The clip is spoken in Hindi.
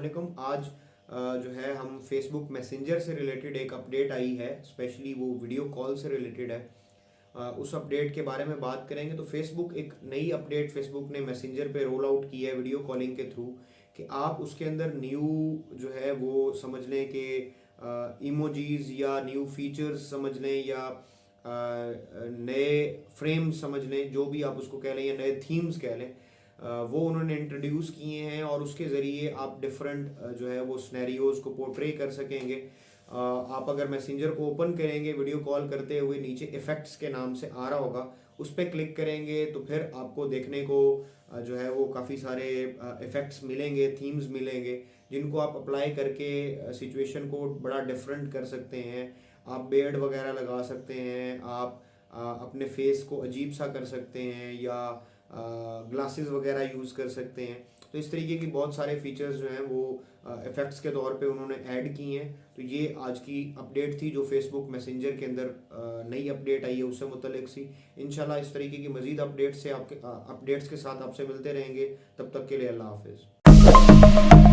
वालेकुम। आज जो है हम फेसबुक मैसेंजर से रिलेटेड एक अपडेट आई है, स्पेशली वो वीडियो कॉल से रिलेटेड है। उस अपडेट के बारे में बात करेंगे। तो फेसबुक एक नई अपडेट फेसबुक ने मैसेंजर पे रोल आउट की है वीडियो कॉलिंग के थ्रू, कि आप उसके अंदर न्यू जो है वो समझ लें कि इमोजीज या न्यू फीचर्स समझ लें या नए फ्रेम्स समझ लें, जो भी आप उसको कह लें, या नए थीम्स कह लें, वो उन्होंने इंट्रोड्यूस किए हैं और उसके ज़रिए आप डिफरेंट जो है वो स्नैरियोज़ को पोर्ट्रे कर सकेंगे। आप अगर मैसेंजर को ओपन करेंगे वीडियो कॉल करते हुए, नीचे इफ़ेक्ट्स के नाम से आ रहा होगा, उस पर क्लिक करेंगे तो फिर आपको देखने को जो है वो काफ़ी सारे इफ़ेक्ट्स मिलेंगे, थीम्स मिलेंगे, जिनको आप अप्लाई करके सिचुएशन को बड़ा डिफरेंट कर सकते हैं। आप बेड वगैरह लगा सकते हैं, आप अपने फेस को अजीब सा कर सकते हैं, या ग्लासेस वगैरह यूज़ कर सकते हैं। तो इस तरीके की बहुत सारे फीचर्स जो हैं वो इफ़ेक्ट्स के तौर पे उन्होंने ऐड की हैं। तो ये आज की अपडेट थी जो फेसबुक मैसेंजर के अंदर नई अपडेट आई है उससे मुतल्लिक सी। इंशाल्लाह इस तरीके की मज़ीद अपडेट्स के साथ आपसे मिलते रहेंगे। तब तक के लिए अल्लाह हाफिज़।